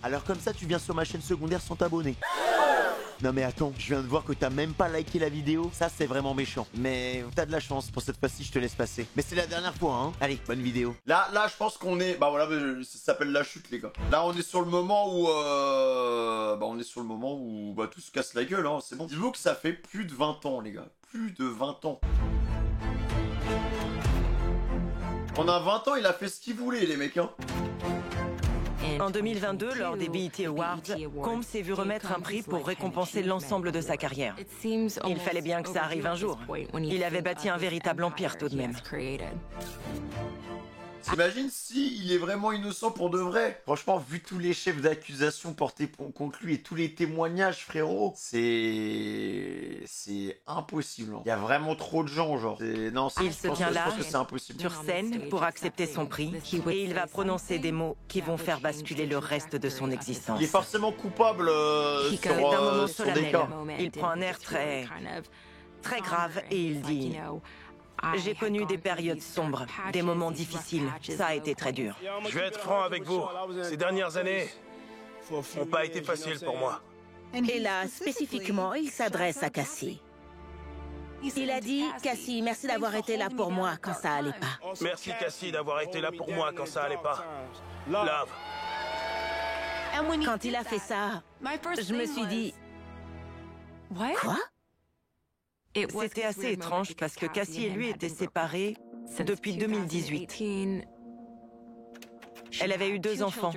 Alors comme ça, tu viens sur ma chaîne secondaire sans t'abonner. Non mais attends, je viens de voir que t'as même pas liké la vidéo. Ça, c'est vraiment méchant. Mais t'as de la chance. Pour cette fois-ci, je te laisse passer. Mais c'est la dernière fois, hein. Allez, bonne vidéo. Là, je pense qu'on est... Bah voilà, ça s'appelle la chute, les gars. Là, on est sur le moment où... Bah, tout se casse la gueule, hein. C'est bon. Dis-vous que ça fait plus de 20 ans, les gars. Plus de 20 ans. Pendant 20 ans, il a fait ce qu'il voulait, les mecs, hein. En 2022, lors des BET Awards, Combs s'est vu remettre un prix pour récompenser l'ensemble de sa carrière. Il fallait bien que ça arrive un jour. Il avait bâti un véritable empire tout de même. T'imagines si il est vraiment innocent pour de vrai? Franchement, vu tous les chefs d'accusation portés contre lui et tous les témoignages, frérot, c'est impossible. Il y a vraiment trop de gens, genre. Non, Il se tient là, je pense que c'est impossible. sur scène, pour accepter son prix, et il va prononcer des mots qui vont faire basculer le reste de son existence. Il est forcément coupable C'est un moment sur des solennel. cas. Il prend un air très grave et il dit: j'ai connu des périodes sombres, des moments difficiles. Ça a été très dur. Je vais être franc avec vous. Ces dernières années n'ont pas été faciles pour moi. Et là, spécifiquement, il s'adresse à Cassie. Il a dit: Cassie, merci d'avoir été là pour moi quand ça allait pas. Merci Cassie d'avoir été là pour moi quand ça allait pas. Love. Quand il a fait ça, je me suis dit: quoi? C'était assez étrange parce que Cassie et lui étaient séparés depuis 2018. Elle avait eu 2 enfants.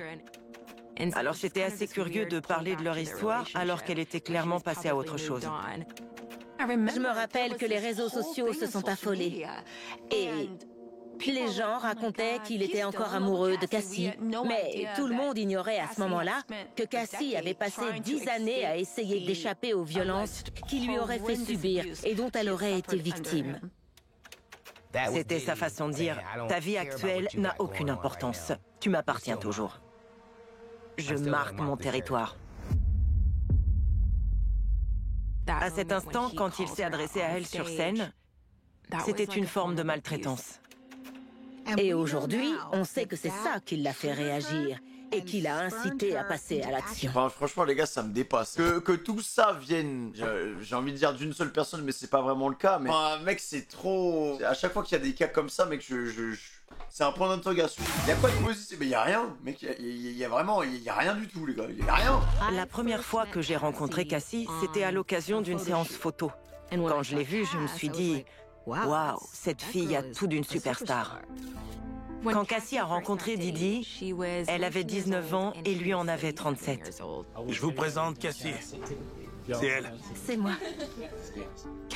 Alors c'était assez curieux de parler de leur histoire alors qu'elle était clairement passée à autre chose. Je me rappelle que les réseaux sociaux se sont affolés. Et les gens racontaient qu'il était encore amoureux de Cassie. Mais tout le monde ignorait à ce moment-là que Cassie avait passé 10 années à essayer d'échapper aux violences qu'il lui aurait fait subir et dont elle aurait été victime. C'était sa façon de dire: ta vie actuelle n'a aucune importance. Tu m'appartiens toujours. Je marque mon territoire. À cet instant, quand il s'est adressé à elle sur scène, c'était une forme de maltraitance. Et aujourd'hui, on sait que c'est ça qui l'a fait réagir et qui l'a incité à passer à l'action. Enfin, franchement, les gars, ça me dépasse. Que tout ça vienne, j'ai envie de dire d'une seule personne, mais c'est pas vraiment le cas. Mais enfin, mec, c'est trop... À chaque fois qu'il y a des cas comme ça, mec, c'est un point d'interrogation. Il y a quoi de positif? Mais il y a rien, mec. Il y a vraiment... Il y a rien du tout, les gars. Il y a rien. La première fois que j'ai rencontré Cassie, c'était à l'occasion d'une séance photo. Quand je l'ai vue, je me suis dit: waouh, cette fille a tout d'une superstar. Quand Cassie a rencontré Didi, elle avait 19 ans et lui en avait 37. Je vous présente Cassie. C'est elle. C'est moi.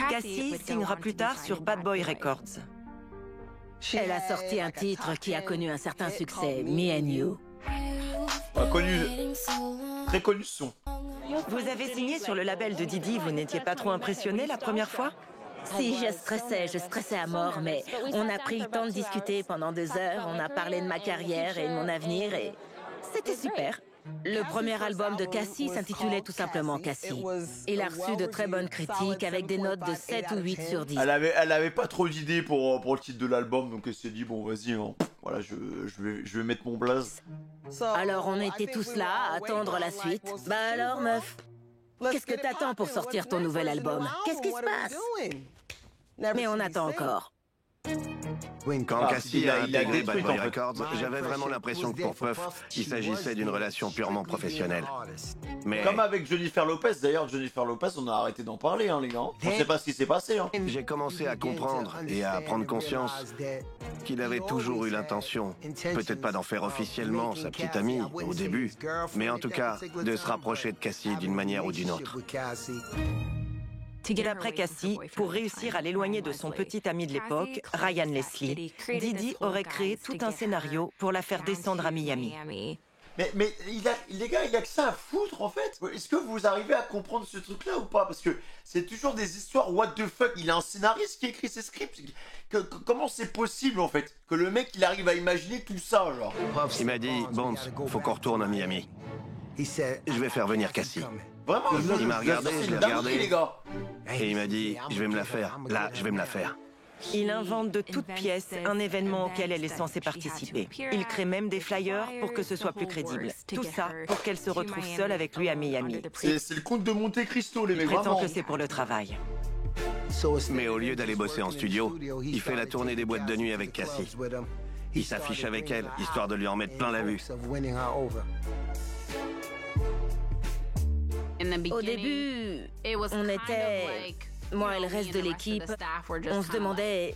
Cassie signera plus tard sur Bad Boy Records. Elle a sorti un titre qui a connu un certain succès, Me and You. Très connu ce son. Vous avez signé sur le label de Didi, vous n'étiez pas trop impressionné la première fois? Si, je stressais à mort, mais on a pris le temps de discuter pendant 2 heures, on a parlé de ma carrière et de mon avenir et c'était super. Le premier album de Cassie s'intitulait tout simplement Cassie. Il a reçu de très bonnes critiques avec des notes de 7 ou 8 sur 10. Elle avait pas trop d'idées pour le titre de l'album, donc elle s'est dit bon vas-y, hein, voilà, je vais mettre mon blaze. Alors on était tous là à attendre la suite. Bah alors meuf, qu'est-ce que t'attends pour sortir ton nouvel album? Qu'est-ce qui se passe? Mais on attend encore. Quand Cassie a il a intégré Bad détruit, Boy en fait. Records, j'avais vraiment l'impression que pour Puff, il s'agissait d'une relation purement professionnelle. Mais Comme avec Jennifer Lopez, d'ailleurs, Jennifer Lopez, on a arrêté d'en parler, hein, les gars. On sait pas ce qui s'est passé, hein. j'ai commencé à comprendre et à prendre conscience qu'il avait toujours eu l'intention, peut-être pas d'en faire officiellement sa petite amie au début, mais en tout cas de se rapprocher de Cassie d'une manière ou d'une autre. D'après Cassie, pour réussir à l'éloigner de son petit ami de l'époque, Ryan Leslie, Didi aurait créé tout un scénario pour la faire descendre à Miami. Mais les gars, il a que ça à foutre, en fait. Est-ce que vous arrivez à comprendre ce truc-là ou pas? Parce que c'est toujours des histoires what the fuck. Il a un scénariste qui écrit ses scripts. Comment c'est possible, en fait, que le mec, il arrive à imaginer tout ça, genre? Il m'a dit, Bones, faut qu'on retourne à Miami. Je vais faire venir Cassie. Vraiment, Il m'a regardé, je l'ai dinguerie, regardé. les gars. Et il m'a dit, je vais me la faire. Là, je vais me la faire. Il invente de toutes pièces un événement auquel elle est censée participer. Il crée même des flyers pour que ce soit plus crédible. Tout ça pour qu'elle se retrouve seule avec lui à Miami. C'est le comte de Monte Cristo, les mecs, Il prétend vraiment. que c'est pour le travail. Mais au lieu d'aller bosser en studio, il fait la tournée des boîtes de nuit avec Cassie. Il s'affiche avec elle, histoire de lui en mettre plein la vue. Au début, on était, moi et le reste de l'équipe, on se demandait,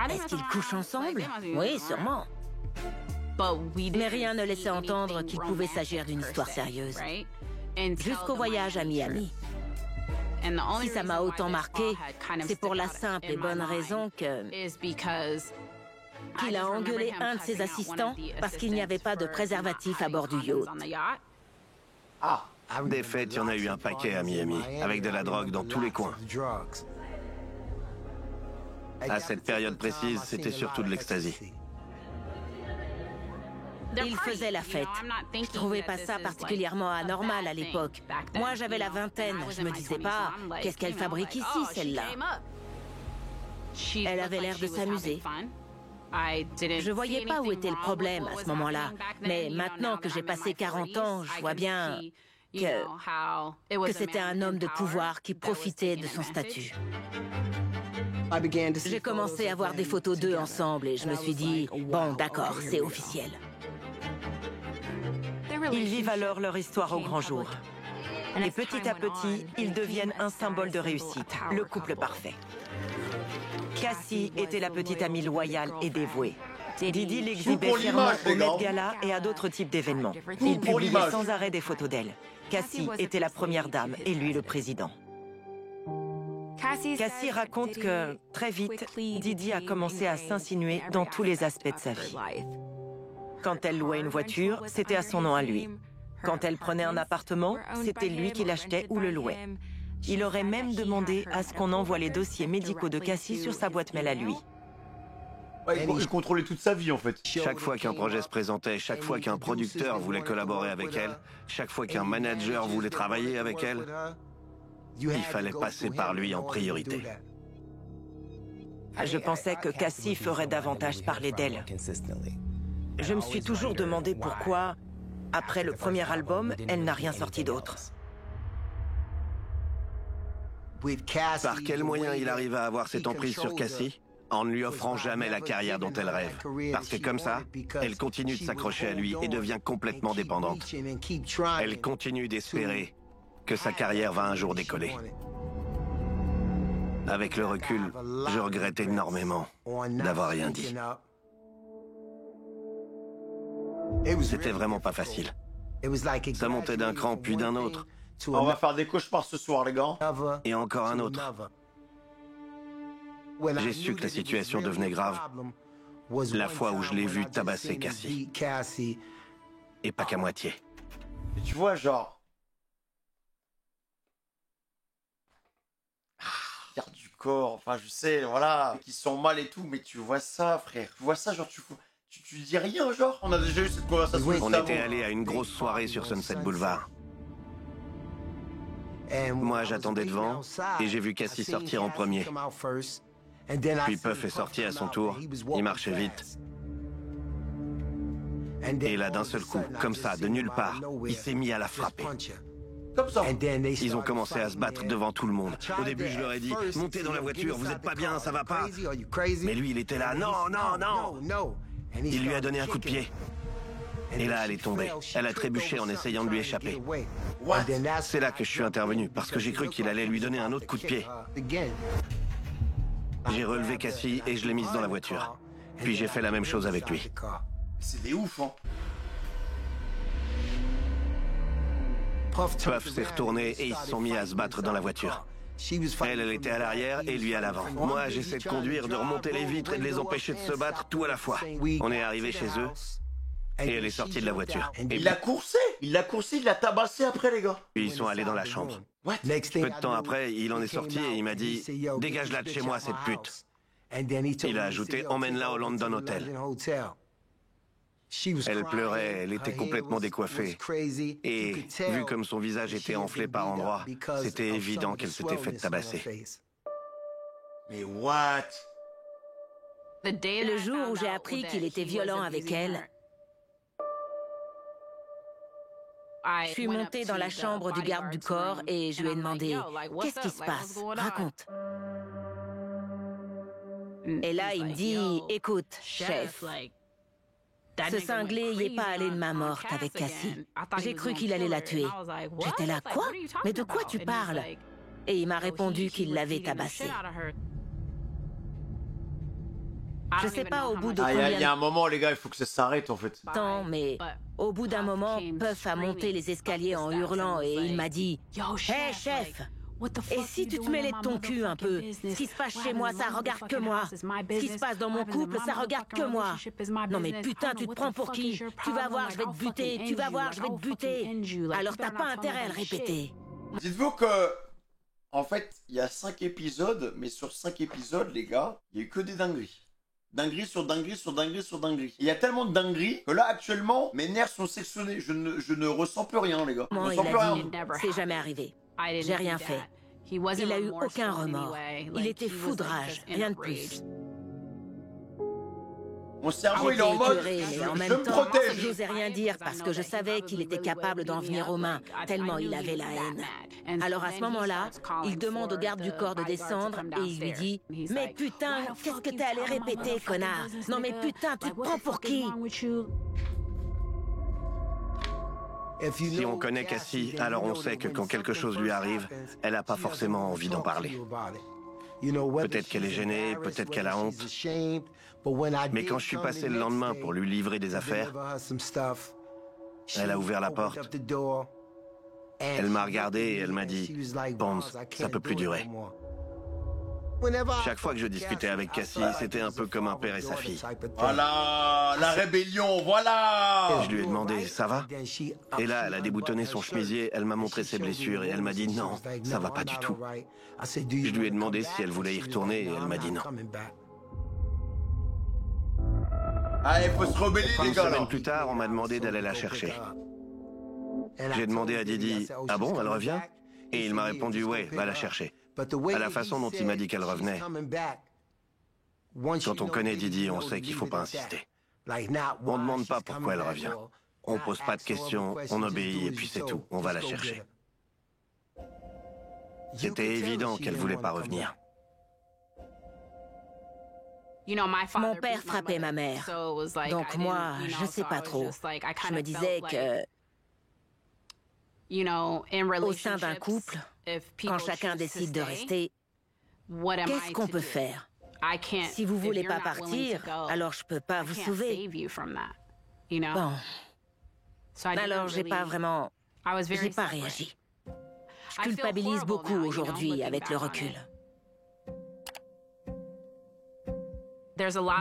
est-ce qu'ils couchent ensemble? Oui, sûrement. Mais rien ne laissait entendre qu'il pouvait s'agir d'une histoire sérieuse. Jusqu'au voyage à Miami. Si ça m'a autant marqué, c'est pour la simple et bonne raison qu'il a engueulé un de ses assistants parce qu'il n'y avait pas de préservatif à bord du yacht. Ah, Des fêtes, il y en a eu un paquet à Miami, avec de la drogue dans tous les coins. À cette période précise, c'était surtout de l'ecstasy. Il faisait la fête. Je trouvais pas ça particulièrement anormal à l'époque. Moi, j'avais la vingtaine. Je me disais pas, qu'est-ce qu'elle fabrique ici, celle-là? Elle avait l'air de s'amuser. Je voyais pas où était le problème à ce moment-là. Mais maintenant que j'ai passé 40 ans, je vois bien que c'était un homme de pouvoir qui profitait de son statut. J'ai commencé à voir des photos d'eux ensemble et je me suis dit, bon, d'accord, c'est officiel. Ils vivent alors leur histoire au grand jour. Et petit à petit, ils deviennent un symbole de réussite, le couple parfait. Cassie était la petite amie loyale et dévouée. Didi l'exhibait Pour fièrement l'image, au les Met gars. Gala et à d'autres types d'événements. Tout Il pour publiait l'image. sans arrêt des photos d'elle. Cassie était la première dame et lui le président. Cassie raconte que, très vite, Didi a commencé à s'insinuer dans tous les aspects de sa vie. Quand elle louait une voiture, c'était à son nom à lui. Quand elle prenait un appartement, c'était lui qui l'achetait ou le louait. Il aurait même demandé à ce qu'on envoie les dossiers médicaux de Cassie sur sa boîte mail à lui. ouais, il contrôlait toute sa vie en fait. Chaque fois qu'un projet se présentait, chaque fois qu'un producteur voulait collaborer avec elle, chaque fois qu'un manager voulait travailler avec elle, il fallait passer par lui en priorité. Je pensais que Cassie ferait davantage parler d'elle. Je me suis toujours demandé pourquoi, après le premier album, elle n'a rien sorti d'autre. Par quel moyen il arrive à avoir cette emprise sur Cassie? En ne lui offrant jamais la carrière dont elle rêve. Parce que comme ça, elle continue de s'accrocher à lui et devient complètement dépendante. Elle continue d'espérer que sa carrière va un jour décoller. Avec le recul, je regrette énormément d'avoir rien dit. C'était vraiment pas facile. Ça montait d'un cran puis d'un autre. On va faire des cauchemars ce soir, les gars. Et encore un autre. J'ai su que la situation devenait grave la fois où je l'ai vu tabasser Cassie. Et pas qu'à moitié. Et tu vois, genre... Garde du corps, enfin je sais, voilà, qui sont mal et tout, mais tu vois ça, frère. Tu vois ça, genre tu dis rien, genre. On a déjà eu cette conversation. On juste était avant. allé à une grosse soirée sur Sunset Boulevard. Moi, j'attendais devant et j'ai vu Cassie sortir en premier. Puis Puff est sorti à son tour. Il marchait vite. Et là, d'un seul coup, comme ça, de nulle part, il s'est mis à la frapper. Comme ça. Ils ont commencé à se battre devant tout le monde. Au début, je leur ai dit, montez dans la voiture, vous êtes pas bien, ça va pas. Mais lui, il était là, non, non, non. Il lui a donné un coup de pied. Et là, elle est tombée. Elle a trébuché en essayant de lui échapper. C'est là que je suis intervenu, parce que j'ai cru qu'il allait lui donner un autre coup de pied. J'ai relevé Cassie et je l'ai mise dans la voiture. Puis j'ai fait la même chose avec lui. C'est des ouf, hein. Puff s'est retourné et ils se sont mis à se battre dans la voiture. Elle était à l'arrière et lui à l'avant. Moi, j'essaie de conduire, de remonter les vitres et de les empêcher de se battre, tout à la fois. On est arrivé chez eux et elle est sortie de la voiture. Et Il l'a coursé, il l'a tabassé après, les gars. puis ils sont allés dans la chambre. Peu de temps après, il en est sorti et il m'a dit « Dégage-la de chez moi, cette pute ». Il a ajouté « Emmène-la au London Hotel ». Elle pleurait, elle était complètement décoiffée. Et vu comme son visage était enflé par endroits, c'était évident qu'elle s'était fait tabasser. Mais what? Le jour où j'ai appris qu'il était violent avec elle, je suis montée dans la chambre du garde du corps et je lui ai demandé « Qu'est-ce qui se passe? Raconte. » Et là, il me dit « Écoute, chef, ce cinglé y est pas allé de main morte avec Cassie. J'ai cru qu'il allait la tuer. » J'étais là « Quoi? Mais de quoi tu parles? » Et il m'a répondu qu'il l'avait tabassée. Je sais pas au bout de combien Il y a un moment, les gars, il faut que ça s'arrête en fait. de temps, mais au bout d'un moment, Puff a monté les escaliers en hurlant et il m'a dit « Hé, chef, et si tu te mêlais de ton cul un peu? Ce qui se passe chez moi, ça regarde que moi. Ce qui se passe dans mon couple, ça regarde que moi. Non mais putain, tu te prends pour qui? Tu vas voir, je vais te buter. Tu vas voir, je vais te buter. Alors t'as pas intérêt à le répéter. » Dites-vous que, en fait, il y a 5 épisodes, mais sur 5 épisodes, les gars, il y a eu que des dingueries. Dinguerie sur dinguerie sur dinguerie sur dinguerie. Il y a tellement de dingueries que là, actuellement, mes nerfs sont sectionnés. Je ne ressens plus rien, les gars. Je Moi, ressens il plus a rien. dit « C'est jamais arrivé. J'ai rien fait. » Il a eu aucun remords. Il était fou de rage, rien de plus. Mon cerveau, il est en mode, Écœuré, mais en je même me temps, protège. je n'osais rien dire parce que je savais qu'il était capable d'en venir aux mains, tellement il avait la haine. Alors à ce moment-là, il demande au garde du corps de descendre et il lui dit « Mais putain, qu'est-ce que t'es allé répéter, connard? Non mais putain, tu te prends pour qui ?» Si on connaît Cassie, alors on sait que quand quelque chose lui arrive, elle n'a pas forcément envie d'en parler. Peut-être qu'elle est gênée, peut-être qu'elle a honte. Mais quand je suis passé le lendemain pour lui livrer des affaires, elle a ouvert la porte. Elle m'a regardé et elle m'a dit « Bonds, ça peut plus durer ». Chaque fois que je discutais avec Cassie, c'était un peu comme un père et sa fille. Voilà, la rébellion, voilà. Je lui ai demandé « Ça va ?» Et là, elle a déboutonné son chemisier, elle m'a montré ses blessures et elle m'a dit « Non, ça va pas du tout ». Je lui ai demandé si elle voulait y retourner et elle m'a dit non. Allez, faut se rebeller, les Une gars, là. semaine plus tard, on m'a demandé d'aller la chercher. J'ai demandé à Didi « Ah bon, elle revient ?» Et il m'a répondu « Ouais, va la chercher ». À la façon dont il m'a dit qu'elle revenait. Quand on connaît Didi, on sait qu'il faut pas insister. On ne demande pas pourquoi elle revient. On pose pas de questions, on obéit et puis c'est tout. On va la chercher. C'était évident qu'elle voulait pas revenir. Mon père frappait ma mère. Donc moi, je sais pas trop. Je me disais que au sein d'un couple, quand chacun décide de rester, qu'est-ce qu'on peut faire? Si vous voulez pas partir, alors je peux pas vous sauver. Bon. Alors j'ai pas réagi. Je culpabilise beaucoup aujourd'hui avec le recul.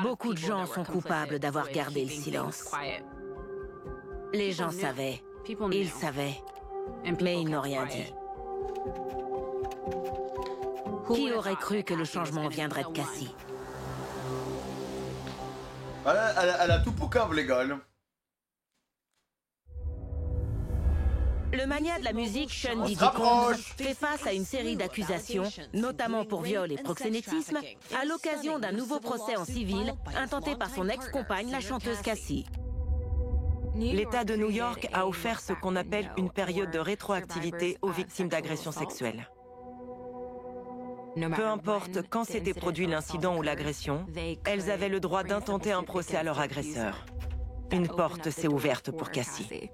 Beaucoup de gens sont coupables d'avoir gardé le silence. Les gens savaient, ils savaient, mais ils n'ont rien dit. Qui aurait cru que le changement viendrait de Cassie? Elle a tout pour cave, les gars. Le mania de la musique Sean Diddy Combs fait face à une série d'accusations, notamment pour viol et proxénétisme, à l'occasion d'un nouveau procès en civil intenté par son ex-compagne, la chanteuse Cassie. L'État de New York a offert ce qu'on appelle une période de rétroactivité aux victimes d'agressions sexuelles. Peu importe quand s'était produit l'incident ou l'agression, elles avaient le droit d'intenter un procès à leur agresseur. Une porte s'est ouverte pour Cassie.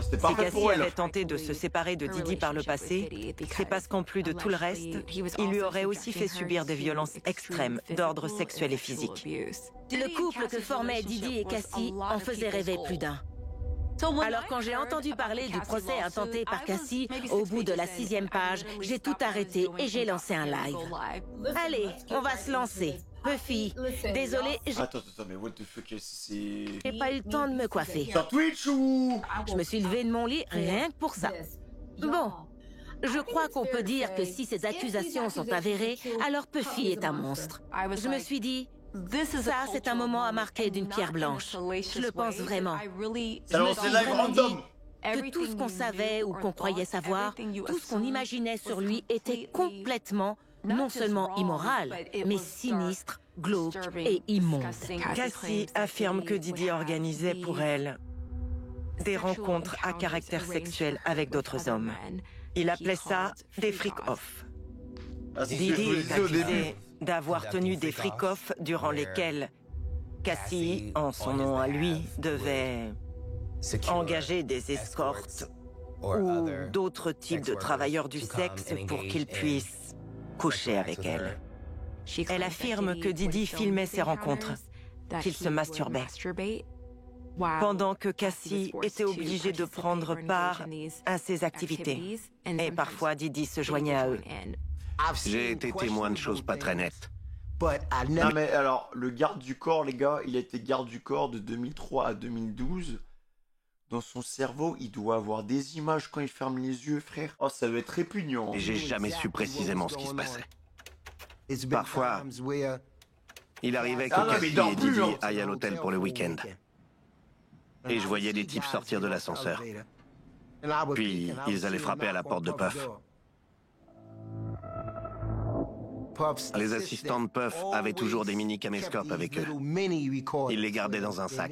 Si Cassie avait tenté de se séparer de Diddy par le passé, c'est parce qu'en plus de tout le reste, il lui aurait aussi fait subir des violences extrêmes d'ordre sexuel et physique. Le couple que formaient Diddy et Cassie en faisait rêver plus d'un. Alors quand j'ai entendu parler du procès intenté par Cassie, au bout de la 6e page, j'ai tout arrêté et j'ai lancé un live. Allez, on va se lancer. Puffy, désolé, Attends, mais what the fuck, c'est... j'ai pas eu le temps de me coiffer. Sur Twitch ou... Je me suis levée de mon lit rien que pour ça. Bon, je crois qu'on peut dire que si ces accusations sont avérées, alors Puffy est un monstre. Je me suis dit, ça c'est un moment à marquer d'une pierre blanche. Je le pense vraiment. Alors c'est live random. Que tout ce qu'on savait ou qu'on croyait savoir, tout ce qu'on imaginait sur lui était complètement non seulement immoral, mais sinistre, glauque et immonde. Cassie affirme que Didi organisait pour elle des rencontres à caractère sexuel avec d'autres hommes. Il appelait ça des freak-off. Ah, c'est ce que je Didi vous est disais au début. accusé d'avoir tenu des freak-off durant lesquels Cassie, en son nom à lui, devait engager des escortes ou d'autres types de travailleurs du sexe pour qu'ils puissent coucher avec elle. Elle affirme que Didi filmait ses rencontres, qu'il se masturbait, pendant que Cassie était obligée de prendre part à ces activités. Et parfois, Didi se joignait à eux. J'ai été témoin de choses pas très nettes. Non mais alors, le garde du corps, les gars, il a été garde du corps de 2003 à 2012. Dans son cerveau, il doit avoir des images quand il ferme les yeux, frère. Oh, ça doit être répugnant. Et j'ai jamais su précisément ce qui se passait. Parfois, il arrivait que Ah non, mais il Cassie dort et plus, Didi hein. aillent à l'hôtel pour le week-end. Et je voyais des types sortir de l'ascenseur. Puis, ils allaient frapper à la porte de Puff. Les assistants de Puff avaient toujours des mini-caméscopes avec eux. Ils les gardaient dans un sac.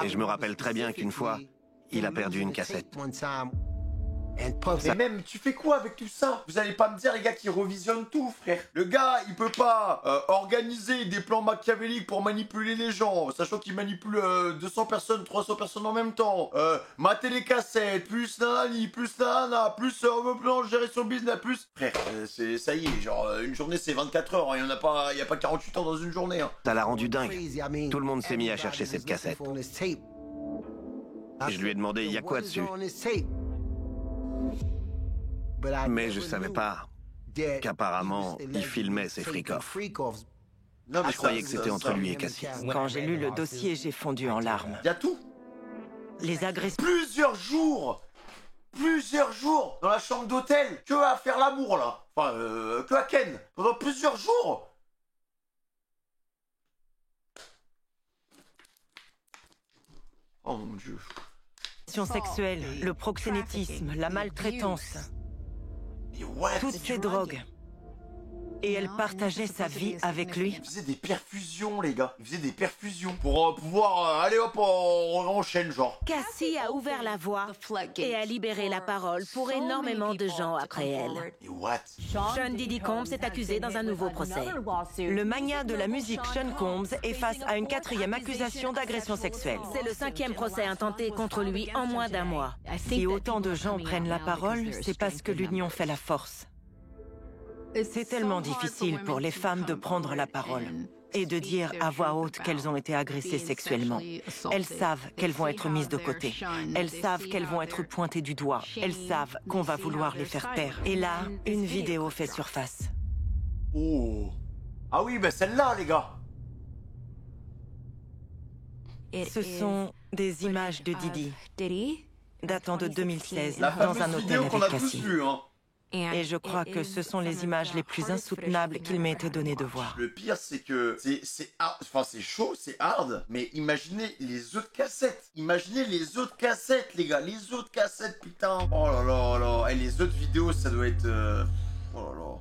Et je me rappelle très bien qu'une fois, il a perdu une cassette. Et même, tu fais quoi avec tout ça? Vous allez pas me dire, les gars, qui revisionnent tout, frère. Le gars, il peut pas organiser des plans machiavéliques pour manipuler les gens, sachant qu'il manipule 200 personnes, 300 personnes en même temps. Mater les cassettes, plus nanani, plus nanana, plus plan gérer son business, plus... Frère, ça y est, genre, une journée, c'est 24 heures, hein, y a pas 48 heures dans une journée, hein. Ça l'a rendu dingue. Tout le monde s'est mis à chercher cette cassette. Et je lui ai demandé, il y a quoi dessus? Mais je savais pas qu'apparemment, il filmait ses freak-off. Non, mais Je croyais que c'était entre lui et Cassie. Quand j'ai lu le dossier, j'ai fondu en larmes. Y a tout. Les agressions... Plusieurs jours dans la chambre d'hôtel, que à faire l'amour, là. Enfin, que à Ken. Pendant plusieurs jours. Oh mon Dieu. sexuelles, le proxénétisme, la maltraitance, Mais what? toutes ces drogues. Et elle partageait sa vie avec lui. Il faisait des perfusions, les gars. Il faisait des perfusions pour pouvoir... allez hop, on enchaîne, genre. Cassie a ouvert la voie et a libéré la parole pour énormément de gens après elle. Mais what? Sean Diddy Combs est accusé dans un nouveau procès. Le magnat de la musique Sean Combs est face à une 4e accusation d'agression sexuelle. C'est le 5e procès intenté contre lui en moins d'un mois. Si autant de gens prennent la parole, c'est parce que l'union fait la force. C'est tellement difficile pour les femmes de prendre la parole et de dire à voix haute qu'elles ont été agressées sexuellement. Elles savent qu'elles vont être mises de côté. Elles savent qu'elles vont être pointées du doigt. Elles savent qu'on va vouloir les faire taire. Et là, une vidéo fait surface. Oh. Ah oui, bah celle-là, les gars. Ce sont des images de Didi, datant de 2016, La dans un fameuse hôtel vidéo qu'on a avec tous Cassie. vue, hein. Et je crois que ce sont les images les plus insoutenables qu'il m'ait été donné de voir. Le pire, c'est que c'est hard. Enfin, c'est chaud, c'est hard. Mais imaginez les autres cassettes. Imaginez les autres cassettes, les gars. Les autres cassettes, putain. Oh là là là. Et les autres vidéos, ça doit être... Oh là là.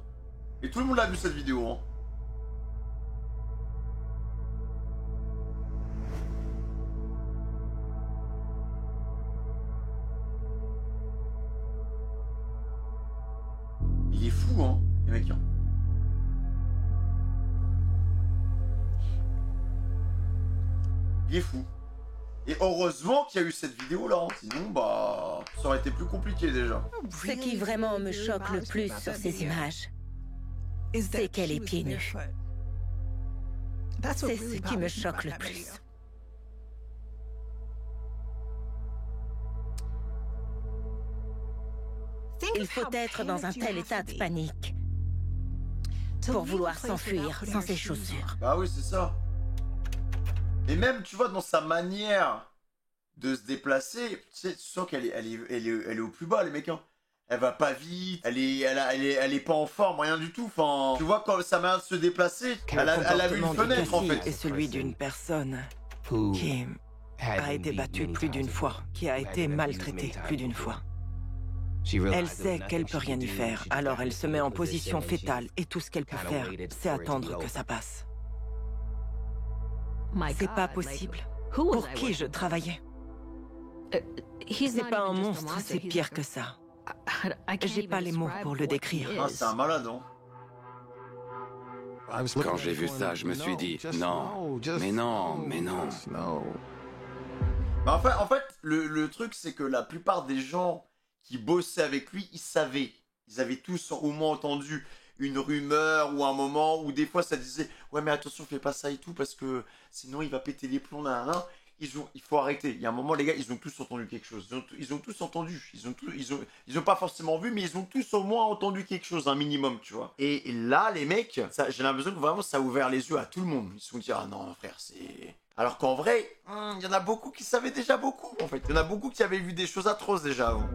Et tout le monde a vu cette vidéo, hein. Il est fou, hein, les mecs. Hein. Il est fou. Et heureusement qu'il y a eu cette vidéo-là. Hein. Sinon, bah, ça aurait été plus compliqué déjà. Ce qui vraiment me choque le plus sur ces images, c'est qu'elle est pieds nus. C'est ce qui me choque le plus. Il faut être dans un tel état de panique pour vouloir s'enfuir sans ses chaussures. Bah oui, c'est ça. Et même, tu vois, dans sa manière de se déplacer, tu sais, tu sens qu'elle est au plus bas, les mecs. Hein. Elle va pas vite, elle est pas en forme, rien du tout. Enfin, tu vois, quand sa manière de se déplacer, elle a vu une fenêtre, en fait. Et celui d'une personne qui a été battue plus d'une fois, qui a été maltraitée plus d'une fois. Elle sait qu'elle peut rien y faire, alors elle se met en position fétale et tout ce qu'elle peut faire, c'est attendre que ça passe. C'est pas possible. Pour qui je travaillais? C'est pas un monstre, c'est pire que ça. J'ai pas les mots pour le décrire. Ah, c'est un malade, hein. Quand j'ai vu ça, je me suis dit, non, mais non, mais non. Bah, en fait, le truc, c'est que la plupart des gens qui bossaient avec lui, ils savaient. Ils avaient tous au moins entendu une rumeur ou un moment où des fois ça disait « Ouais, mais attention, fais pas ça et tout parce que sinon il va péter les plombs, là, là. » Il faut arrêter. Il y a un moment, les gars, ils ont tous entendu quelque chose. Ils ont tous entendu. Ils ont pas forcément vu, mais ils ont tous au moins entendu quelque chose, un minimum, tu vois. Et là, les mecs, j'ai l'impression que vraiment ça a ouvert les yeux à tout le monde. Ils se sont dit « Ah non, frère, c'est... » Alors qu'en vrai, il y en a beaucoup qui savaient déjà beaucoup, en fait. Il y en a beaucoup qui avaient vu des choses atroces déjà avant.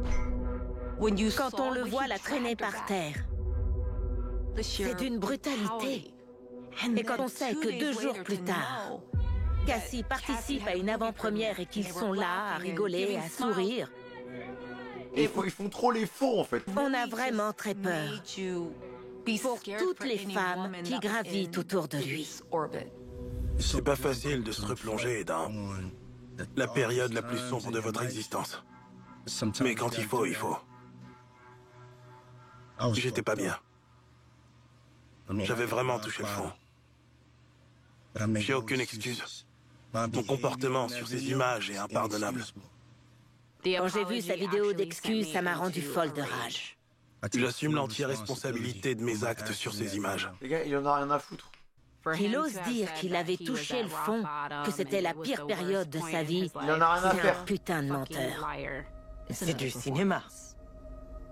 Quand on le voit la traîner par terre, c'est d'une brutalité. Et quand on sait que 2 jours plus tard, Cassie participe à une avant-première et qu'ils sont là à rigoler, à sourire. Et ils font trop les faux en fait. On a vraiment très peur pour toutes les femmes qui gravitent autour de lui. C'est pas facile de se replonger dans la période la plus sombre de votre existence. Mais quand il faut, il faut. J'étais pas bien. J'avais vraiment touché le fond. J'ai aucune excuse. Mon comportement sur ces images est impardonnable. Quand j'ai vu sa vidéo d'excuses, ça m'a rendu folle de rage. J'assume l'entière responsabilité de mes actes sur ces images. Les gars, il en a rien à foutre. Qu'il ose dire qu'il avait touché le fond, que c'était la pire période de sa vie, Il en a rien à c'est un faire. putain de menteur. C'est du cinéma.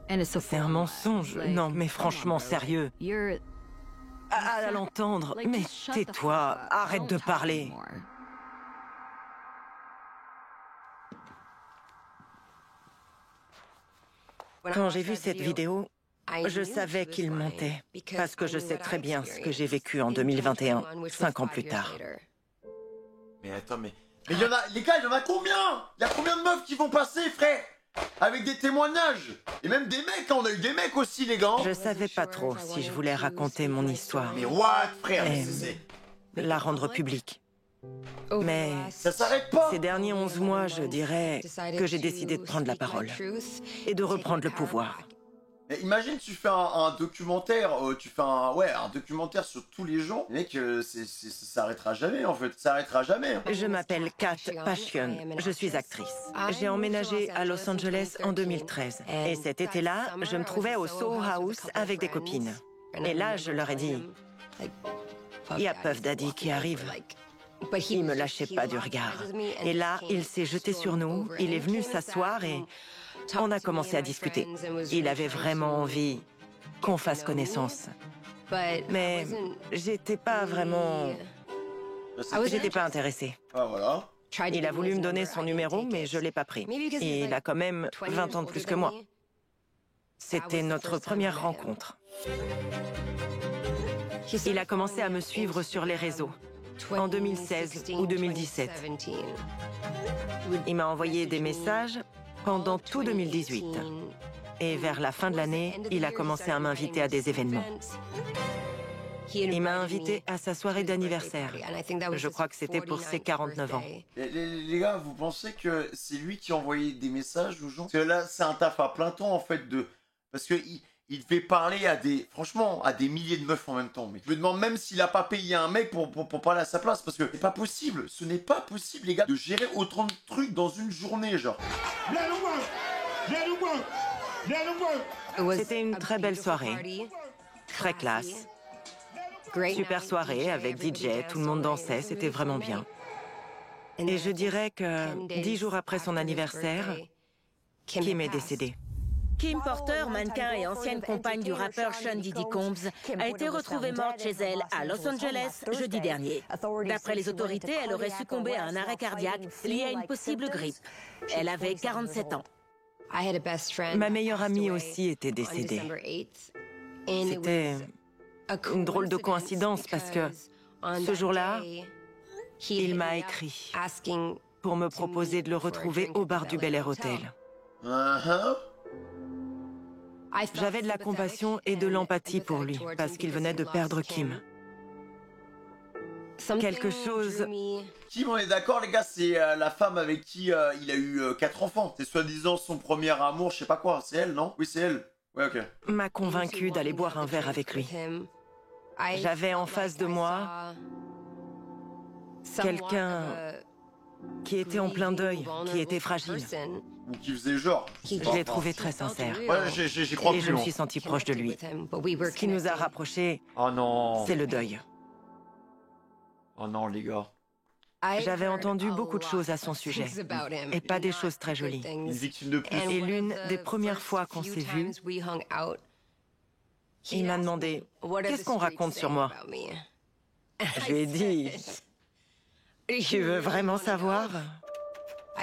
C'est un mensonge. Non, mais franchement, sérieux. À l'entendre, mais tais-toi, arrête de parler. Quand j'ai vu cette vidéo, je savais qu'il mentait, parce que je sais très bien ce que j'ai vécu en 2021, 5 ans plus tard. Mais attends, mais il y en a, les gars, il y en a combien? Il y a combien de meufs qui vont passer, frère? Avec des témoignages. Et même des mecs, on a eu des mecs aussi, les gars. Je savais pas trop si je voulais raconter mon histoire. Mais what, frère? Et la rendre publique. Mais ça s'arrête pas. ces derniers 11 mois, je dirais que j'ai décidé de prendre la parole et de reprendre le pouvoir. Mais imagine, tu fais un documentaire, un documentaire sur tous les gens, mec, ça s'arrêtera jamais en fait, ça s'arrêtera jamais. Hein. Je m'appelle Kat Passion, je suis actrice. J'ai emménagé à Los Angeles en 2013 et cet été-là, je me trouvais au Soho House avec des copines. Et là, je leur ai dit, il y a Puff Daddy qui arrive. Il me lâchait pas du regard. Et là, il s'est jeté sur nous, il est venu s'asseoir et on a commencé à discuter. Il avait vraiment envie qu'on fasse connaissance. Mais j'étais pas vraiment... J'étais pas intéressée. Ah voilà. Il a voulu me donner son numéro, mais je l'ai pas pris. Il a quand même 20 ans de plus que moi. C'était notre première rencontre. Il a commencé à me suivre sur les réseaux, en 2016 ou 2017. Il m'a envoyé des messages pendant tout 2018. Et vers la fin de l'année, il a commencé à m'inviter à des événements. Il m'a invité à sa soirée d'anniversaire. Je crois que c'était pour ses 49 ans. Les gars, vous pensez que c'est lui qui envoyait des messages aux gens? Parce que là, c'est un taf à plein temps en fait parce que il devait parler à des milliers de meufs en même temps. Mais je me demande même s'il a pas payé un mec pour parler à sa place. Parce que c'est pas possible. Ce n'est pas possible, les gars, de gérer autant de trucs dans une journée, genre. C'était une très belle soirée. Très classe. Super soirée avec DJ, tout le monde dansait, c'était vraiment bien. Et je dirais que 10 jours après son anniversaire, Kim est décédée. Kim Porter, mannequin et ancienne compagne du rappeur Sean Diddy Combs, a été retrouvée morte chez elle à Los Angeles jeudi dernier. D'après les autorités, elle aurait succombé à un arrêt cardiaque lié à une possible grippe. Elle avait 47 ans. Ma meilleure amie aussi était décédée. C'était une drôle de coïncidence parce que ce jour-là, il m'a écrit pour me proposer de le retrouver au bar du Bel Air Hotel. J'avais de la compassion et de l'empathie pour lui, parce qu'il venait de perdre Kim. Quelque chose... Kim, on est d'accord, les gars, c'est la femme avec qui il a eu 4 enfants. C'est soi-disant son premier amour, je sais pas quoi. C'est elle, non? Oui, c'est elle. Ouais, ok. M'a convaincu d'aller boire un verre avec lui. J'avais en face de moi quelqu'un qui était en plein deuil, qui était fragile. Ou qui faisait genre. Je l'ai trouvé très sincère. Ouais, j'y crois plus. Et je me suis sentie proche de lui. Ce qui nous a rapprochés, oh non. c'est le deuil. Oh non, les gars. J'avais entendu beaucoup de choses à son sujet, et pas des choses très jolies. Une victime de plus. Et l'une des premières fois qu'on s'est vus, il m'a demandé « Qu'est-ce qu'on raconte sur moi ?» Je lui ai dit « Tu veux vraiment savoir ?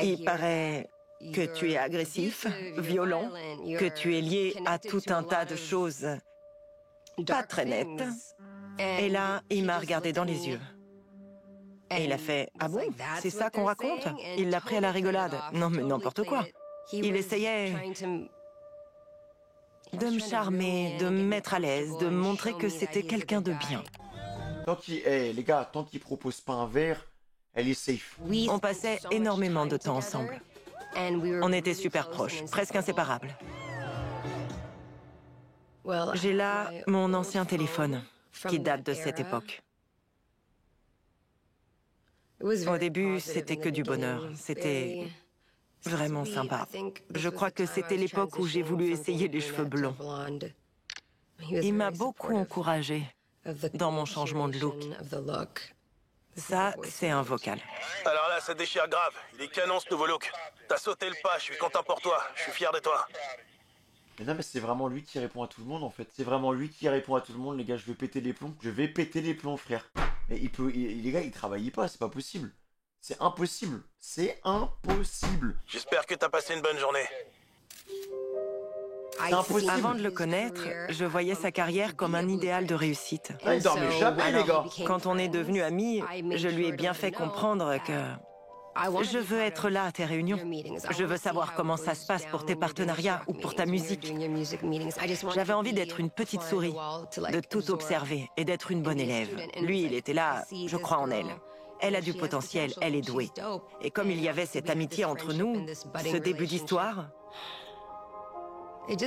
Il paraît que tu es agressif, violent, que tu es lié à tout un tas de choses pas très nettes. » Et là, il m'a regardé dans les yeux. Et il a fait « Ah bon, c'est ça qu'on raconte ?» Il l'a pris à la rigolade. Non mais n'importe quoi. Il essayait de me charmer, de me mettre à l'aise, de me montrer que c'était quelqu'un de bien. Tant qu'il... les gars, tant qu'il propose pas un verre, elle est safe. On passait énormément de temps ensemble. On était super proches, presque inséparables. J'ai là mon ancien téléphone, qui date de cette époque. Au début, c'était que du bonheur. C'était vraiment sympa. Je crois que c'était l'époque où j'ai voulu essayer les cheveux blonds. Il m'a beaucoup encouragée dans mon changement de look. Ça, c'est un vocal. Alors là, ça déchire grave. Il est canon ce nouveau look. T'as sauté le pas, je suis content pour toi. Je suis fier de toi. Mais non, mais c'est vraiment lui qui répond à tout le monde en fait. C'est vraiment lui qui répond à tout le monde, les gars. Je vais péter les plombs. Je vais péter les plombs, frère. Mais les gars, il travaille pas, c'est pas possible. C'est impossible. C'est impossible. J'espère que t'as passé une bonne journée. C'est impossible. Avant de le connaître, je voyais sa carrière comme un idéal de réussite. Il dormait jamais, les gars. Quand on est devenus amis, je lui ai bien fait comprendre que je veux être là à tes réunions. Je veux savoir comment ça se passe pour tes partenariats ou pour ta musique. J'avais envie d'être une petite souris, de tout observer et d'être une bonne élève. Lui, il était là, je crois en elle. Elle a du potentiel, elle est douée. Et comme il y avait cette amitié entre nous, ce début d'histoire,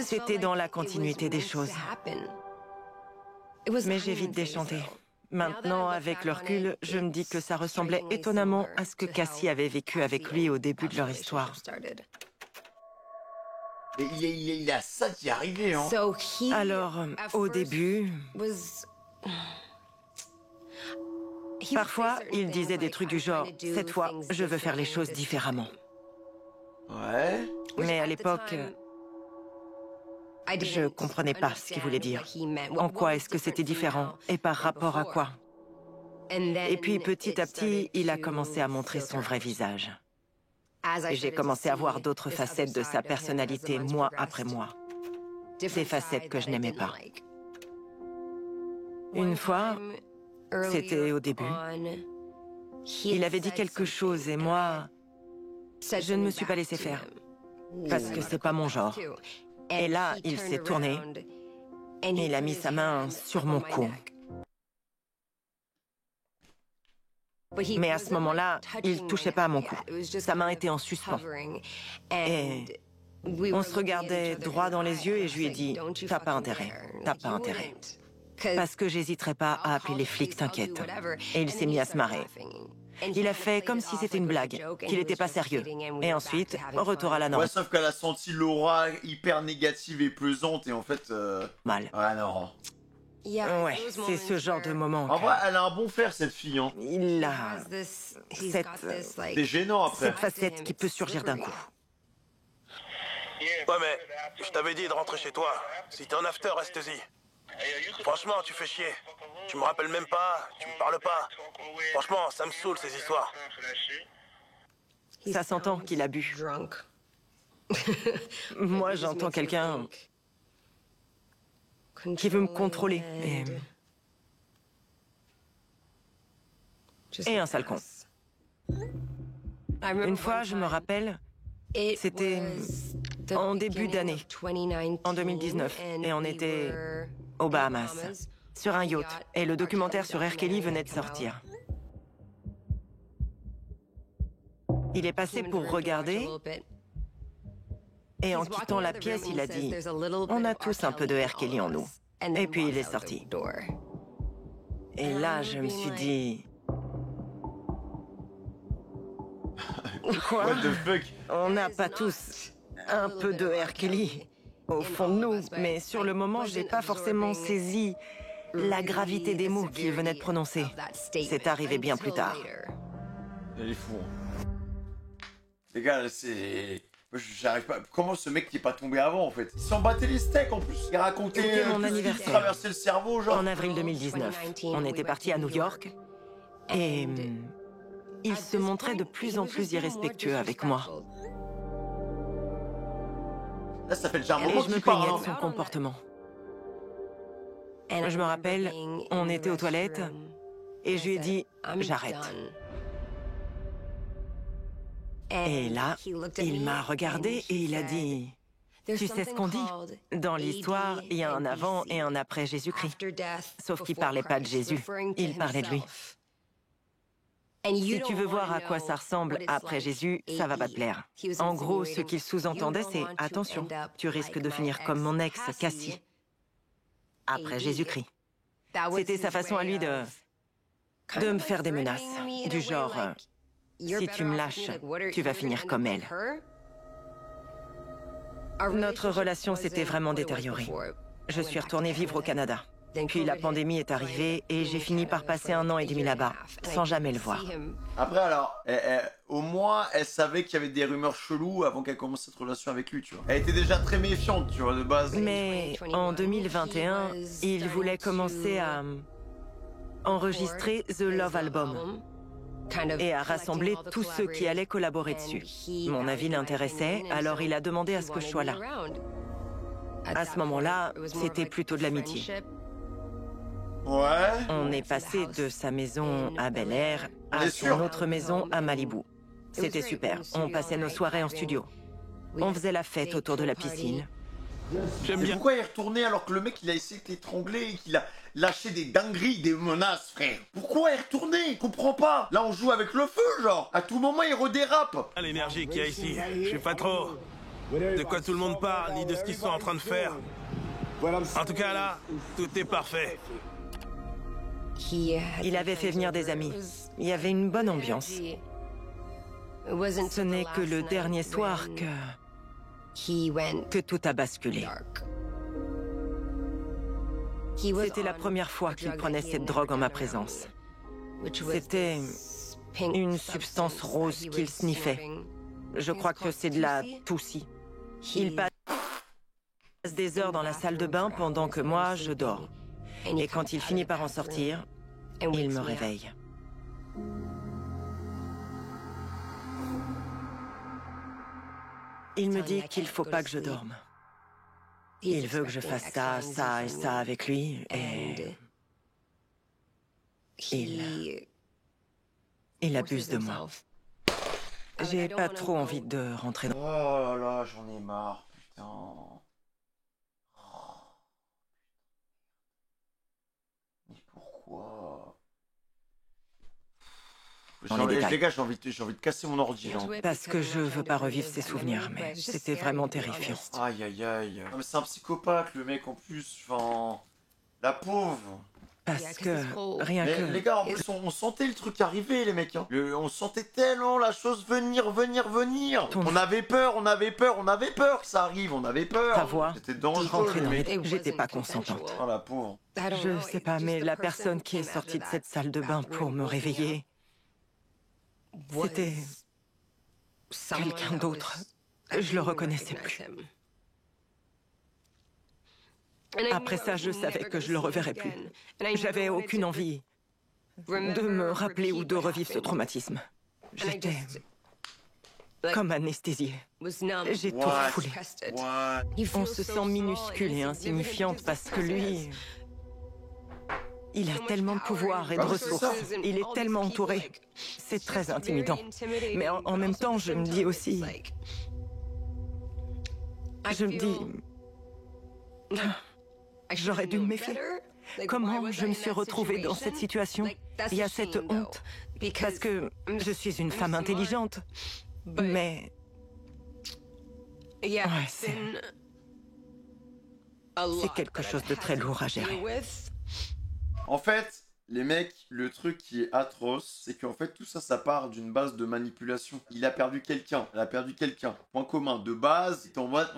c'était dans la continuité des choses. Mais j'ai vite déchanté. Maintenant, avec le recul, je me dis que ça ressemblait étonnamment à ce que Cassie avait vécu avec lui au début de leur histoire. Mais il a ça qui est arrivé, hein. Alors, au début... Parfois, il disait des trucs du genre « Cette fois, je veux faire les choses différemment. » Ouais. Mais à l'époque, je comprenais pas ce qu'il voulait dire. En quoi est-ce que c'était différent et par rapport à quoi? Et puis petit à petit, il a commencé à montrer son vrai visage. J'ai commencé à voir d'autres facettes de sa personnalité mois après mois. Des facettes que je n'aimais pas. Une fois, c'était au début, il avait dit quelque chose et moi, je ne me suis pas laissé faire. Parce que c'est pas mon genre. Et là, il s'est tourné et il a mis sa main sur mon cou. Mais à ce moment-là, il touchait pas à mon cou. Sa main était en suspens. Et on se regardait droit dans les yeux et je lui ai dit « T'as pas intérêt, t'as pas intérêt. » Parce que j'hésiterais pas à appeler les flics, t'inquiète. Et il s'est mis à se marrer. Il a fait comme si c'était une blague, qu'il était pas sérieux. Et ensuite, retour à la norme. Ouais, sauf qu'elle a senti l'aura hyper négative et pesante et en fait... Mal. Ouais, non. Ouais, c'est ce genre de moment. En vrai, elle a un bon flair, cette fille, hein. Il a C'est gênant, après. cette facette qui peut surgir d'un coup. Ouais, mais je t'avais dit de rentrer chez toi. Si t'es en after, reste-y. Franchement, tu fais chier. Tu me rappelles même pas, tu me parles pas. Franchement, ça me saoule ces histoires. Ça s'entend qu'il a bu. Moi, j'entends quelqu'un qui veut me contrôler. Et un sale con. Une fois, je me rappelle, c'était en début d'année, en 2019, et on était aux Bahamas, sur un yacht, et le documentaire sur R. Kelly venait de sortir. Il est passé pour regarder, et en quittant la pièce, il a dit « On a tous un peu de R. Kelly en nous ». Et puis il est sorti. Et là, je me suis dit... Quoi? What the fuck? On n'a pas tous un peu de R. Kelly au fond de nous, mais sur le moment, j'ai pas forcément saisi la gravité des mots qu'il venait de prononcer. C'est arrivé bien plus tard. Elle est fou. Les gars, c'est... J'arrive pas... Comment ce mec n'est pas tombé avant, en fait? Il s'en battait les steaks, en plus. Il racontait C'était mon tout ce qui anniversaire. traversait le cerveau, genre. En avril 2019, on était partis à New York, et il se montrait de plus en plus irrespectueux avec moi. Là, ça fait déjà un Et moment je me qu'il plaignais parle. de son comportement. Je me rappelle, on était aux toilettes, et je lui ai dit « J'arrête ». Et là, il m'a regardé et il a dit « Tu sais ce qu'on dit? Dans l'histoire, il y a un avant et un après Jésus-Christ. » Sauf qu'il parlait pas de Jésus, il parlait de lui. Si tu veux voir à quoi ça ressemble après Jésus, ça va pas te plaire. En gros, ce qu'il sous-entendait, c'est « Attention, tu risques de finir comme mon ex, Cassie, après Jésus-Christ. » C'était sa façon à lui de me faire des menaces, du genre si tu me lâches, tu vas finir comme elle. Notre relation s'était vraiment détériorée. Je suis retournée vivre au Canada. Puis la pandémie est arrivée et j'ai fini par passer 1 an et demi là-bas, sans jamais le voir. Après, alors, au moins, elle savait qu'il y avait des rumeurs cheloues avant qu'elle commence cette relation avec lui, tu vois. Elle était déjà très méfiante, tu vois, de base. Mais en 2021, il voulait commencer à enregistrer The Love Album et à rassembler tous ceux qui allaient collaborer dessus. Mon avis l'intéressait, alors il a demandé à ce que je sois là. À ce moment-là, c'était plutôt de l'amitié. Ouais. On est passé de sa maison à Bel Air à son autre maison à Malibu. C'était super. On passait nos soirées en studio. On faisait la fête autour de la piscine. J'aime Mais bien. pourquoi il est retourné alors que le mec il a essayé de l'étrangler et qu'il a lâché des dingueries, des menaces, frère? Pourquoi il est retourné? Je comprends pas. Là on joue avec le feu, genre. À tout moment il redérape. L'énergie qu'il y a ici, je sais pas trop de quoi tout le monde parle, ni de ce qu'ils sont en train de faire. En tout cas là, tout est parfait. Il avait fait venir des amis. Il y avait une bonne ambiance. Ce n'est que le dernier soir que tout a basculé. C'était la première fois qu'il prenait cette drogue en ma présence. C'était une substance rose qu'il sniffait. Je crois que c'est de la toussie. Il passe des heures dans la salle de bain pendant que moi, je dors. Et quand il finit par en sortir, il me réveille. Il me dit qu'il faut pas que je dorme. Il veut que je fasse ça, ça et ça avec lui, et il abuse de moi. J'ai pas trop envie de rentrer dans... Oh là là, j'en ai marre, putain. Mais pourquoi? Les gars, j'ai envie de casser mon ordi. Genre. Parce que je veux pas revivre ces souvenirs, mais c'était vraiment terrifiant. Aïe aïe aïe. Non, mais c'est un psychopathe le mec en plus. Enfin, la pauvre. Parce que rien Mais, que... les gars, en plus, on sentait le truc arriver, les mecs. Hein. On sentait tellement la chose venir. On avait peur que ça arrive, on avait peur. Ta voix, C'était je dangereux, rentrais dans les les... mecs. J'étais pas consentante. Oh la pauvre. Je sais pas, mais la personne qui est sortie de cette salle de bain pour me réveiller, c'était quelqu'un d'autre. Je le reconnaissais plus. Après ça, je savais que je le reverrais plus. J'avais aucune envie de me rappeler ou de revivre ce traumatisme. J'étais comme anesthésiée. J'ai tout refoulé. On se sent minuscule et insignifiante parce que lui... Il a tellement de pouvoir et de ressources. Il est tellement entouré. C'est très intimidant. Mais en même temps, je me dis aussi... Je me dis... J'aurais dû me méfier. Comment je me suis retrouvée dans cette situation? Il y a cette honte, parce que je suis une femme intelligente. Mais... Ouais, c'est quelque chose de très lourd à gérer. En fait, les mecs, le truc qui est atroce, c'est qu'en fait tout ça, ça part d'une base de manipulation. Il a perdu quelqu'un, elle a perdu quelqu'un. Point commun, de base, il est en mode...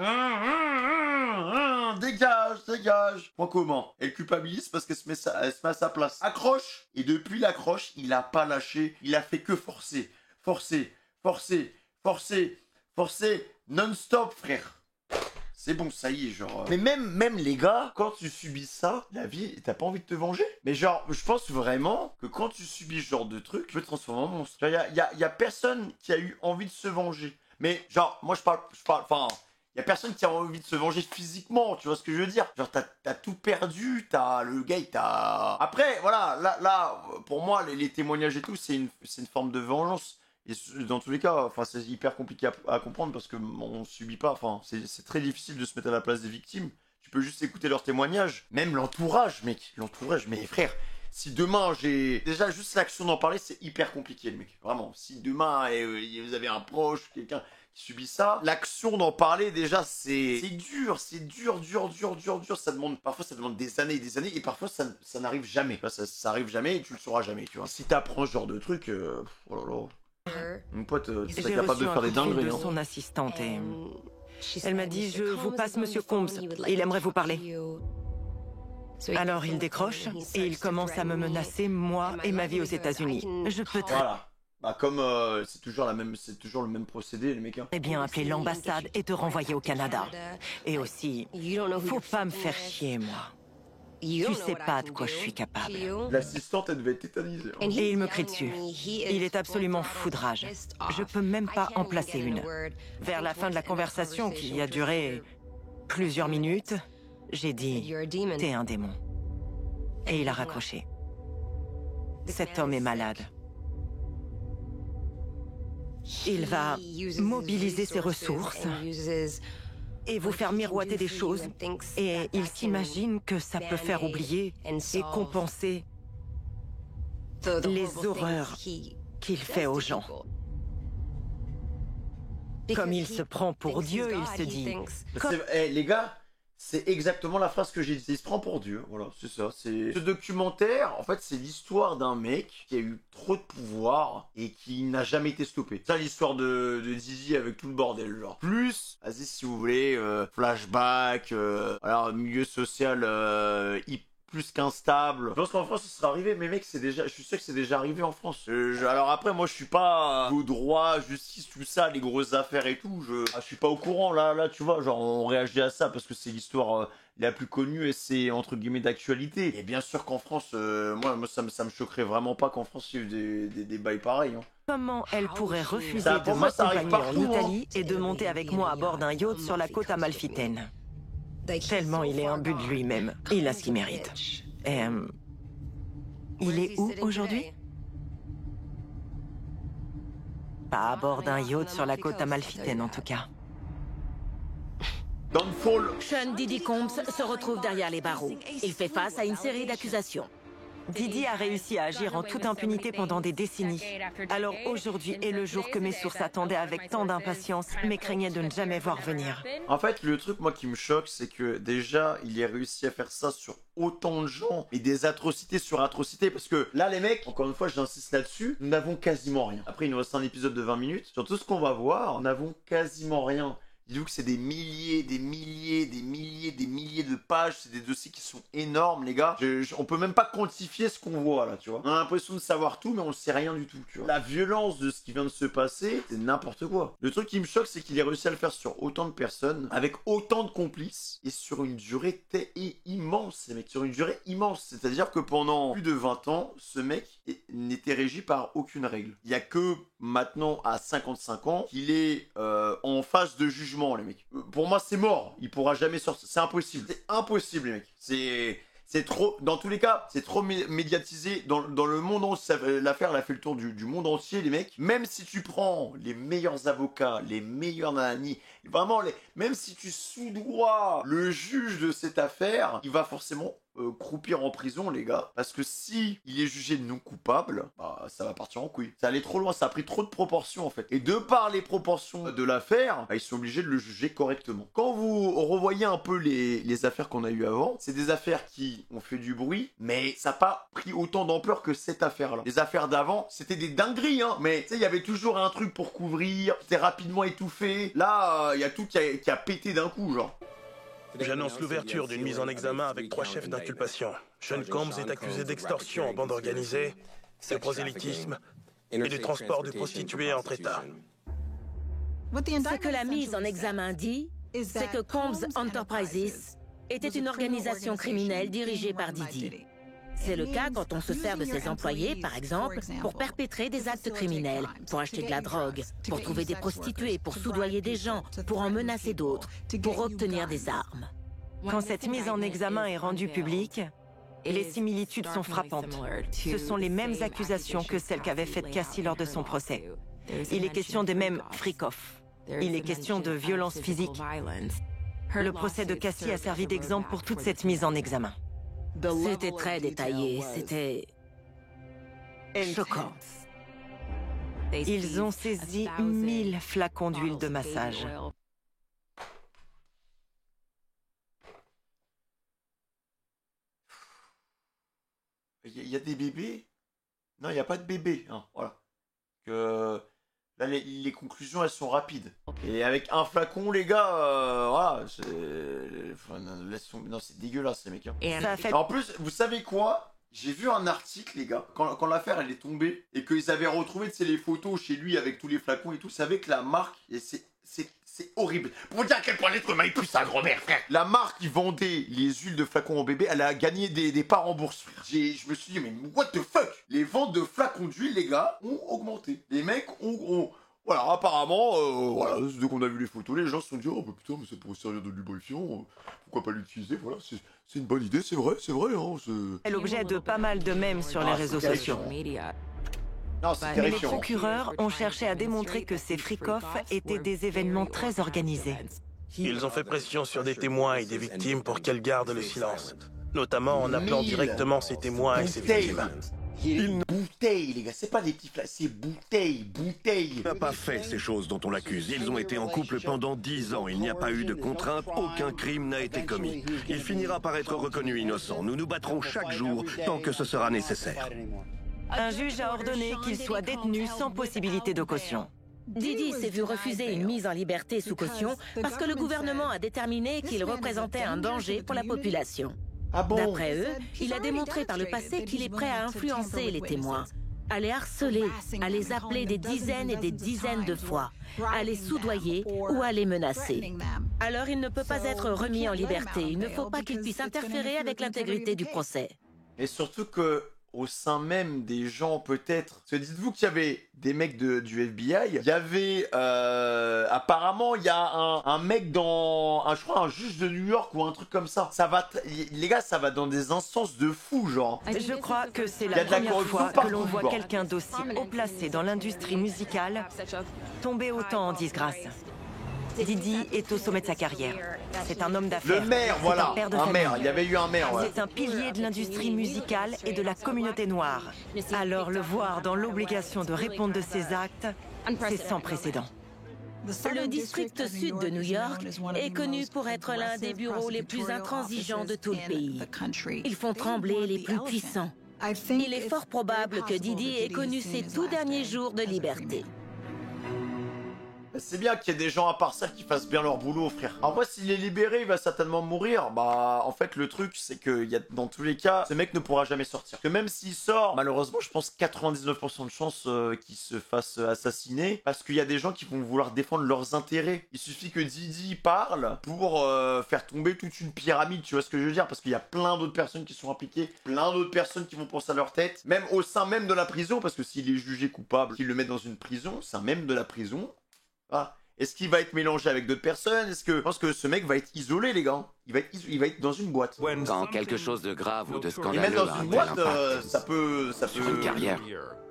Dégage, dégage. Point commun, elle culpabilise parce qu'elle se met à sa place. Accroche. Et depuis l'accroche, il a pas lâché, il a fait que forcer. Forcer, forcer, forcer, forcer, non-stop, frère. C'est bon, ça y est, genre... Mais même les gars, quand tu subis ça, la vie, t'as pas envie de te venger. Mais genre, je pense vraiment que quand tu subis ce genre de truc, tu peux te transformer en monstre. Il y a personne qui a eu envie de se venger. Mais genre, moi je parle, enfin... Il y a personne qui a envie de se venger physiquement, tu vois ce que je veux dire? Genre, t'as tout perdu, le gars, il t'a... Après, voilà, là, pour moi, les témoignages et tout, c'est une forme de vengeance. Et dans tous les cas, enfin, c'est hyper compliqué à comprendre parce que on subit pas, enfin, c'est très difficile de se mettre à la place des victimes. Tu peux juste écouter leurs témoignages. Même l'entourage, mec, l'entourage, mais frère, si demain j'ai... Déjà, juste l'action d'en parler, c'est hyper compliqué, le mec. Vraiment, si demain, vous avez un proche, quelqu'un qui subit ça, l'action d'en parler, déjà, c'est dur, ça demande... Parfois, ça demande des années et parfois, ça n'arrive jamais. Ça arrive jamais et tu le sauras jamais, tu vois. Si t'apprends ce genre de truc, oh là là... Mon pote, tu serais capable de faire des dingueries, de son assistante et... Elle m'a dit, je vous passe Monsieur Combs, il aimerait vous parler. Alors il décroche et il commence à me menacer, moi et ma vie aux États-Unis. Je peux très... Voilà. Bah comme c'est toujours le même procédé, les mecs. Hein. Eh bien appeler l'ambassade et te renvoyer au Canada. Et aussi, faut pas me faire chier, moi. Tu sais pas de quoi je suis capable. L'assistante, elle devait être tétanisée. Hein. Et il me crie dessus. Il est absolument foudrage. Je peux même pas en placer une. Vers la fin de la conversation, qui a duré plusieurs minutes, j'ai dit « T'es un démon ». Et il a raccroché. Cet homme est malade. Il va mobiliser ses ressources et vous faire miroiter des choses, et il s'imagine que ça peut faire oublier et compenser les horreurs qu'il fait aux gens. Comme il se prend pour Dieu, il se dit... les gars, c'est exactement la phrase que j'ai dit. Il se prend pour Dieu, voilà, c'est ça. Ce documentaire, en fait, c'est l'histoire d'un mec qui a eu trop de pouvoir et qui n'a jamais été stoppé. C'est ça l'histoire de Didi avec tout le bordel, genre. Plus, vas-y si vous voulez, flashback, alors milieu social plus qu'instable. Je pense qu'en France, ça serait arrivé, mais mec, je suis sûr que c'est déjà arrivé en France. Alors après, moi, je suis pas au droit, justice, tout ça, les grosses affaires et tout. Je suis pas au courant, là, tu vois, genre, on réagit à ça parce que c'est l'histoire la plus connue et c'est, entre guillemets, d'actualité. Et bien sûr qu'en France, moi ça me choquerait vraiment pas qu'en France, il y ait eu des bails pareils, hein. Comment elle pourrait refuser de m'accompagner en Italie et de monter avec moi à bord d'un yacht sur la côte amalfitaine? Tellement il est imbu de lui-même. Il a ce qu'il mérite. Et... il est où aujourd'hui? Pas à bord d'un yacht sur la côte amalfitaine en tout cas. Downfall. Sean Diddy Combs se retrouve derrière les barreaux. Il fait face à une série d'accusations. Diddy a réussi à agir en toute impunité pendant des décennies. Alors aujourd'hui est le jour que mes sources attendaient avec tant d'impatience, mais craignaient de ne jamais voir venir. En fait, le truc, moi, qui me choque, c'est que déjà, il a réussi à faire ça sur autant de gens et des atrocités sur atrocités. Parce que là, les mecs, encore une fois, j'insiste là-dessus, nous n'avons quasiment rien. Après, il nous reste un épisode de 20 minutes. Sur tout ce qu'on va voir, nous n'avons quasiment rien. Dis-vous que c'est des milliers de pages, c'est des dossiers qui sont énormes, les gars. On peut même pas quantifier ce qu'on voit là, tu vois. On a l'impression de savoir tout, mais on ne sait rien du tout, tu vois. La violence de ce qui vient de se passer, c'est n'importe quoi. Le truc qui me choque, c'est qu'il a réussi à le faire sur autant de personnes, avec autant de complices, et sur une durée immense, les mecs, sur une durée immense. C'est-à-dire que pendant plus de 20 ans, ce mec n'était régi par aucune règle. Il y a que maintenant, à 55 ans, qu'il est en phase de jugement, les mecs. Pour moi, c'est mort. Il pourra jamais sortir. C'est impossible. C'est impossible, les mecs. c'est trop, dans tous les cas, c'est trop médiatisé dans le monde entier. L'affaire, elle a fait le tour du monde entier, les mecs. Même si tu prends les meilleurs avocats, les meilleurs nanani, vraiment, même si tu soudoies le juge de cette affaire, il va forcément croupir en prison, les gars. Parce que si il est jugé non coupable, bah, ça va partir en couille. Ça allait trop loin, ça a pris trop de proportions, en fait. Et de par les proportions de l'affaire, bah, ils sont obligés de le juger correctement. Quand vous revoyez un peu les affaires qu'on a eues avant, c'est des affaires qui ont fait du bruit, mais ça n'a pas pris autant d'ampleur que cette affaire-là. Les affaires d'avant, c'était des dingueries, hein. Mais tu sais, il y avait toujours un truc pour couvrir, c'était rapidement étouffé. Là, il y a tout qui a pété d'un coup, genre. J'annonce l'ouverture d'une mise en examen avec 3 chefs d'inculpation. Sean Combs est accusé d'extorsion en bande organisée, de prosélytisme et de transport de prostituées entre États. Ce que la mise en examen dit, c'est que Combs Enterprises était une organisation criminelle dirigée par Didi. C'est le cas quand on se sert de ses employés, par exemple, pour perpétrer des actes criminels, pour acheter de la drogue, pour trouver des prostituées, pour soudoyer des gens, pour en menacer d'autres, pour obtenir des armes. Quand cette mise en examen est rendue publique, les similitudes sont frappantes. Ce sont les mêmes accusations que celles qu'avait faites Cassie lors de son procès. Il est question des mêmes freak-off. Il est question de violence physique. Le procès de Cassie a servi d'exemple pour toute cette mise en examen. C'était très détaillé, c'était choquant. Ils ont saisi 1000 flacons d'huile de massage. Il y a des bébés? Non, il n'y a pas de bébés. Hein, voilà. Là, les conclusions, elles sont rapides. Et avec un flacon, les gars, voilà, non, c'est dégueulasse, les mecs. Hein. Et ça a fait... En plus, vous savez quoi? J'ai vu un article, les gars, quand l'affaire, elle est tombée, et qu'ils avaient retrouvé, les photos chez lui avec tous les flacons et tout. Vous savez que la marque, c'est horrible. Pour vous dire à quel point l'être humain est plus sa grand-mère, frère. La marque qui vendait les huiles de flacons en bébé, elle a gagné des parts en bourse. Je me suis dit, mais what the fuck? Les ventes de flacons d'huile, les gars, ont augmenté. Les mecs ont... Voilà, apparemment, voilà, dès qu'on a vu les photos, les gens se sont dit, oh bah putain, mais ça pourrait servir de lubrifiant, pourquoi pas l'utiliser, voilà, c'est une bonne idée, c'est vrai, hein. C'est l'objet de pas mal de mèmes sur les réseaux sociaux. Non, c'est Mais les terrifiant. procureurs ont cherché à démontrer que ces freak-offs étaient des événements très organisés. Ils ont fait pression sur des témoins et des victimes pour qu'elles gardent le silence, notamment en appelant directement ces témoins et ces victimes. Bouteilles, les gars, c'est pas des petits flacons, c'est bouteilles. Il n'a pas fait ces choses dont on l'accuse. Ils ont été en couple pendant 10 ans. Il n'y a pas eu de contrainte, aucun crime n'a été commis. Il finira par être reconnu innocent. Nous nous battrons chaque jour tant que ce sera nécessaire. Un juge a ordonné qu'il soit détenu sans possibilité de caution. Didi s'est vu refuser une mise en liberté sous caution parce que le gouvernement a déterminé qu'il représentait un danger pour la population. Ah bon? D'après eux, il a démontré par le passé qu'il est prêt à influencer les témoins, à les harceler, à les appeler des dizaines et des dizaines de fois, à les soudoyer ou à les menacer. Alors il ne peut pas être remis en liberté. Il ne faut pas qu'il puisse interférer avec l'intégrité du procès. Et surtout que au sein même des gens, peut-être... Parce que dites-vous qu'il y avait des mecs du FBI, il y avait... apparemment, il y a un mec dans... je crois un juge de New York ou un truc comme ça. Ça va... Les gars, ça va dans des instances de fou, genre. Je crois que c'est Il y la a de la première corruption fois que partout, l'on voit quoi. quelqu'un d'aussi haut placé dans l'industrie musicale tomber autant en disgrâce. Didi est au sommet de sa carrière. C'est un homme d'affaires. Le maire, C'est voilà. un père de Un famille. maire, il y avait eu un maire, ouais. C'est un pilier de l'industrie musicale et de la communauté noire. Alors le voir dans l'obligation de répondre de ses actes, c'est sans précédent. Le district sud de New York est connu pour être l'un des bureaux les plus intransigeants de tout le pays. Ils font trembler les plus puissants. Il est fort probable que Didi ait connu ses tout derniers jours de liberté. C'est bien qu'il y ait des gens à part ça qui fassent bien leur boulot, frère. Après, s'il est libéré, il va certainement mourir. Bah, en fait, le truc, c'est que dans tous les cas, ce mec ne pourra jamais sortir. Que même s'il sort, malheureusement, je pense 99% de chances qu'il se fasse assassiner. Parce qu'il y a des gens qui vont vouloir défendre leurs intérêts. Il suffit que Didi parle pour faire tomber toute une pyramide. Tu vois ce que je veux dire? Parce qu'il y a plein d'autres personnes qui sont impliquées. Plein d'autres personnes qui vont penser à leur tête. Même au sein même de la prison. Parce que s'il est jugé coupable, qu'ils le mettent dans une prison, c'est même de la prison. Ah. Est-ce qu'il va être mélangé avec d'autres personnes? Est-ce que... Je pense que ce mec va être isolé, les gars. Il va être dans une boîte. Quand quelque chose de grave ou de Et scandaleux mettre a dans un une tel boîte, impact ça peut sur une carrière,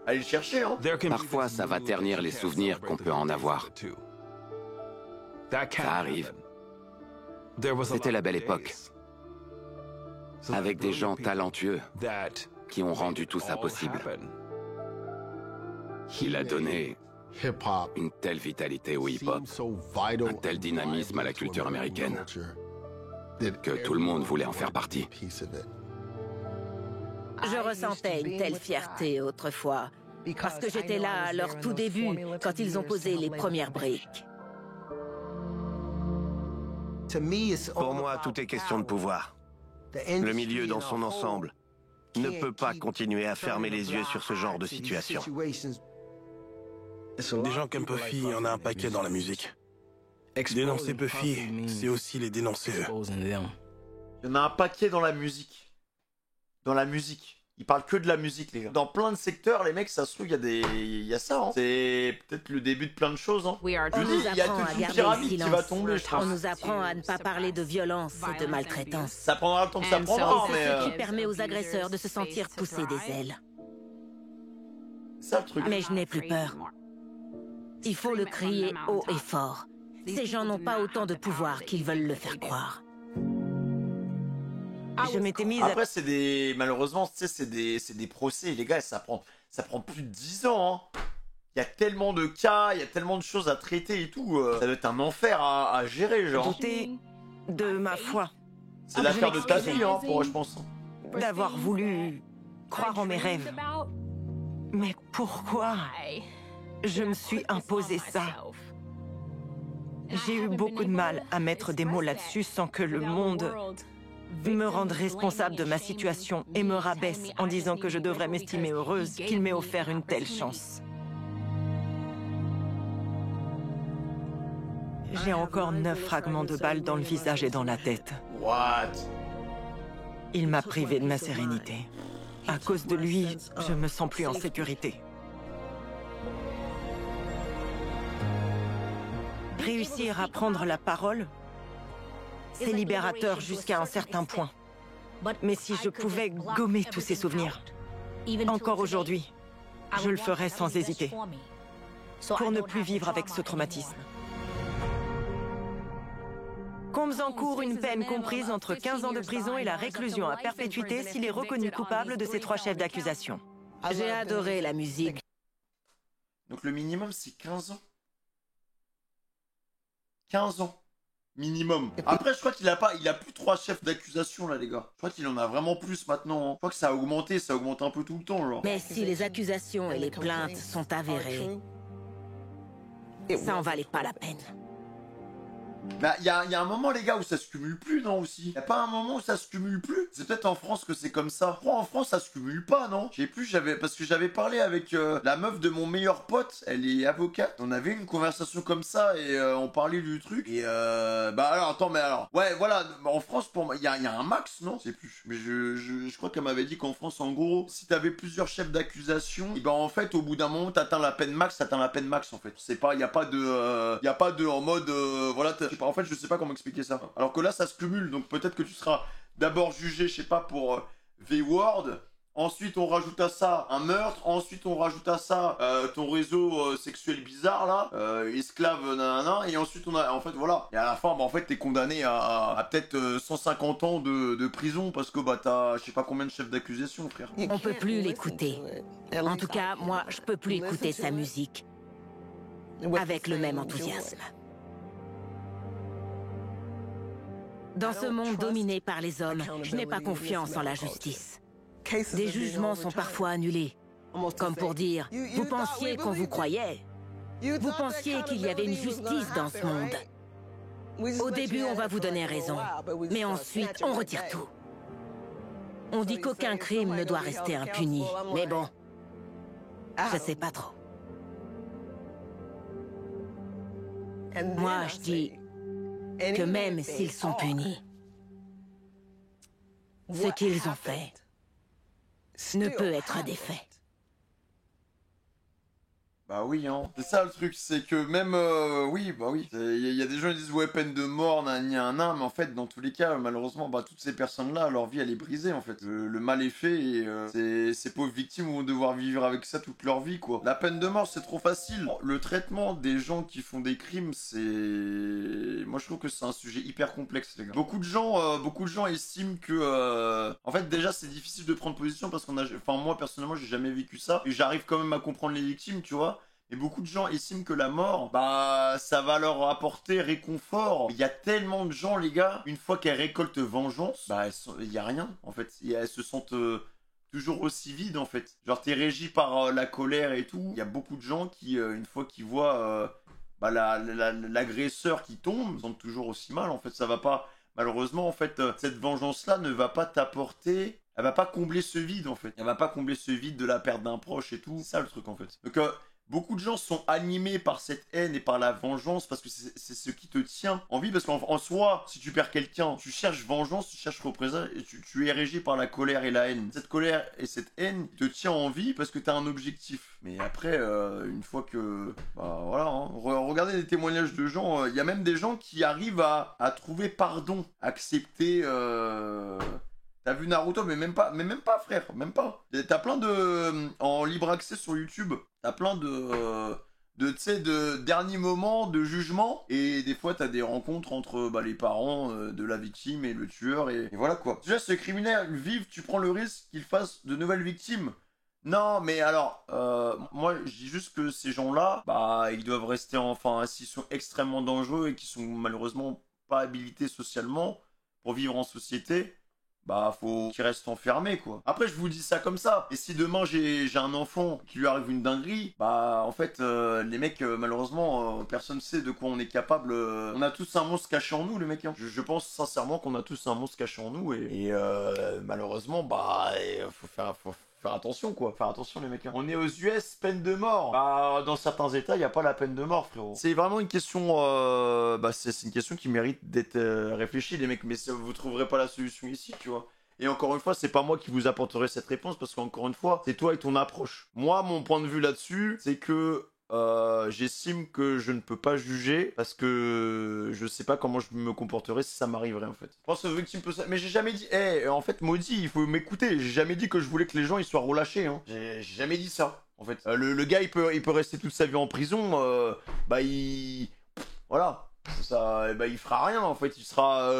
aller le chercher, hein. parfois ça va ternir les souvenirs qu'on peut en avoir. Ça arrive. C'était la belle époque, avec des gens talentueux qui ont rendu tout ça possible. Il a donné une telle vitalité au hip-hop, un tel dynamisme à la culture américaine, que tout le monde voulait en faire partie. Je ressentais une telle fierté autrefois, parce que j'étais là à leur tout début, quand ils ont posé les premières briques. Pour moi, tout est question de pouvoir. Le milieu dans son ensemble ne peut pas continuer à fermer les yeux sur ce genre de situation. Des gens comme Puffy, il y en a un paquet dans la musique. Dénoncer Puffy, c'est aussi les dénoncer eux. Il y en a un paquet dans la musique. Dans la musique. Ils parlent que de la musique, les gars. Dans plein de secteurs, les mecs, ça se trouve, il y a ça, hein. C'est peut-être le début de plein de choses, hein. On nous Il y a apprend toute à une garder pyramide le qui va silence. tomber, je On pense. nous apprend à ne pas parler de violence et de maltraitance. Ça prendra le temps que ça prendra, Et mais... c'est ce qui permet aux agresseurs de se sentir pousser des ailes. C'est ça le truc. Mais je n'ai plus peur. Il faut le crier haut et fort. Ces gens n'ont pas autant de pouvoir qu'ils veulent le faire croire. Je m'étais mise à... Après, c'est des... Malheureusement, tu sais, c'est des procès, les gars, ça prend plus de 10 ans, hein. Il y a tellement de cas, il y a tellement de choses à traiter et tout. Ça doit être un enfer à gérer, genre. douter de ma foi, C'est l'affaire de ta vie, hein, pour, je pense. d'avoir voulu croire en mes rêves. Mais pourquoi je me suis imposé ça? J'ai eu beaucoup de mal à mettre des mots là-dessus sans que le monde me rende responsable de ma situation et me rabaisse en disant que je devrais m'estimer heureuse qu'il m'ait offert une telle chance. J'ai encore 9 fragments de balles dans le visage et dans la tête. What? Il m'a privé de ma sérénité. À cause de lui, je me sens plus en sécurité. Réussir à prendre la parole, c'est libérateur jusqu'à un certain point. Mais si je pouvais gommer tous ces souvenirs, encore aujourd'hui, je le ferais sans hésiter, pour ne plus vivre avec ce traumatisme. Combs encourt une peine comprise entre 15 ans de prison et la réclusion à perpétuité s'il est reconnu coupable de ces 3 chefs d'accusation. J'ai adoré la musique. Donc le minimum, c'est 15 ans. 15 ans. Minimum. Après, je crois qu'il a plus 3 chefs d'accusation, là, les gars. Je crois qu'il en a vraiment plus maintenant, hein. Je crois que ça a augmenté, ça augmente un peu tout le temps, genre. Mais si les accusations et les plaintes sont avérées, ça en valait pas la peine. Bah, y a un moment, les gars, où ça se cumule plus, non, aussi? Y a pas un moment où ça se cumule plus? C'est peut-être en France que c'est comme ça. Je crois en France, ça se cumule pas, non? Je sais plus, parce que j'avais parlé avec la meuf de mon meilleur pote, elle est avocate. On avait une conversation comme ça et on parlait du truc. Et bah alors, attends, mais alors... Ouais, voilà, en France, pour moi, y a un max, non? Je sais plus. Mais je crois qu'elle m'avait dit qu'en France, en gros, si t'avais plusieurs chefs d'accusation, et ben en fait, au bout d'un moment, t'atteins la peine max, en fait. C'est pas, y a pas de en mode, voilà, en fait, je sais pas comment expliquer ça. Alors que là, ça se cumule, donc peut-être que tu seras d'abord jugé, je sais pas, pour V-Word. Ensuite, on rajoute à ça un meurtre. Ensuite, on rajoute à ça ton réseau sexuel bizarre, là. Esclave, nanana. Et ensuite, on a... En fait, voilà. Et à la fin, bah, en fait, t'es condamné à peut-être 150 ans de prison parce que, bah, t'as je sais pas combien de chefs d'accusation, frère. On peut plus l'écouter. En tout cas, moi, je peux plus écouter sa musique avec le même enthousiasme. Dans ce monde dominé par les hommes, je n'ai pas confiance en la justice. Des jugements sont parfois annulés, comme pour dire « Vous pensiez qu'on vous croyait. Vous pensiez qu'il y avait une justice dans ce monde. Au début, on va vous donner raison, mais ensuite, on retire tout. On dit qu'aucun crime ne doit rester impuni, mais bon, je sais pas trop. Moi, je dis que même s'ils sont punis, ce qu'ils ont fait ne peut être défait. Bah oui, hein. C'est ça le truc, c'est que même, oui, bah oui. Il y a des gens qui disent, ouais, peine de mort, nan, mais en fait, dans tous les cas, malheureusement, bah toutes ces personnes-là, leur vie, elle est brisée, en fait. Le mal est fait et ces pauvres victimes vont devoir vivre avec ça toute leur vie, quoi. La peine de mort, c'est trop facile. Le traitement des gens qui font des crimes, c'est... Moi, je trouve que c'est un sujet hyper complexe, les gars. Beaucoup de gens estiment que, en fait, déjà, c'est difficile de prendre position parce qu'on a... Enfin, moi, personnellement, j'ai jamais vécu ça. Et j'arrive quand même à comprendre les victimes, tu vois. Et beaucoup de gens estiment que la mort, bah, ça va leur apporter réconfort. Il y a tellement de gens, les gars, une fois qu'elles récoltent vengeance, bah, il y a rien, en fait. Elles se sentent toujours aussi vides, en fait. Genre, t'es régi par la colère et tout. Il y a beaucoup de gens qui, une fois qu'ils voient bah, l'agresseur qui tombe, se sentent toujours aussi mal, en fait. Ça va pas... Malheureusement, en fait, cette vengeance-là ne va pas t'apporter... Elle va pas combler ce vide, en fait. Elle va pas combler ce vide de la perte d'un proche et tout. C'est ça, le truc, en fait. Donc, beaucoup de gens sont animés par cette haine et par la vengeance parce que c'est ce qui te tient en vie. Parce qu'en soi, si tu perds quelqu'un, tu cherches vengeance, tu cherches représailles et tu es régi par la colère et la haine. Cette colère et cette haine te tient en vie parce que tu as un objectif. Mais après, une fois que... Bah voilà, hein, regardez les témoignages de gens. Il y a même des gens qui arrivent à trouver pardon, accepter... T'as vu Naruto, mais même pas, frère, même pas. T'as plein de... En libre accès sur YouTube, t'as plein tu sais, de derniers moments de jugement. Et des fois, t'as des rencontres entre les parents de la victime et le tueur. Et voilà, quoi. Déjà, ce criminel vive, tu prends le risque qu'il fasse de nouvelles victimes. Non, mais alors, moi, je dis juste que ces gens-là, bah, ils doivent rester, enfin, s'ils sont extrêmement dangereux et qui sont malheureusement pas habilités socialement pour vivre en société... Bah, faut qu'il reste enfermé, quoi. Après, je vous dis ça comme ça. Et si demain, j'ai un enfant qui lui arrive une dinguerie, bah, en fait, les mecs, malheureusement, personne sait de quoi on est capable. On a tous un monstre caché en nous, les mecs. Hein. Je pense sincèrement qu'on a tous un monstre caché en nous. Et malheureusement, bah, faut faire attention, quoi. Faire attention, les mecs. Hein. On est aux US, peine de mort. Bah, dans certains états, il n'y a pas la peine de mort, frérot. C'est vraiment une question... bah, c'est une question qui mérite d'être réfléchie, les mecs. Mais vous trouverez pas la solution ici, tu vois. Et encore une fois, c'est pas moi qui vous apporterai cette réponse, parce qu'encore une fois, c'est toi et ton approche. Moi, mon point de vue là-dessus, c'est que... j'estime que je ne peux pas juger parce que je sais pas comment je me comporterais si ça m'arriverait en fait. Je pense que victime peut ça. Mais j'ai jamais dit, en fait, maudit, il faut m'écouter. J'ai jamais dit que je voulais que les gens ils soient relâchés. Hein. J'ai jamais dit ça. En fait, le gars il peut rester toute sa vie en prison. Bah il, voilà. Ça, bah, il fera rien en fait, il sera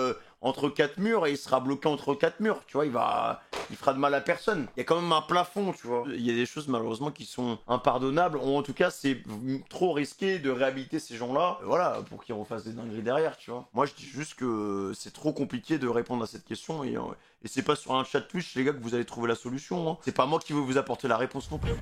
entre quatre murs et il sera bloqué entre quatre murs, tu vois, il fera de mal à personne. Il y a quand même un plafond, tu vois. Il y a des choses malheureusement qui sont impardonnables, ou en tout cas c'est trop risqué de réhabiliter ces gens-là, voilà, pour qu'ils refassent des dingueries derrière, tu vois. Moi je dis juste que c'est trop compliqué de répondre à cette question et c'est pas sur un chat Twitch les gars que vous allez trouver la solution, hein. C'est pas moi qui vais vous apporter la réponse non plus.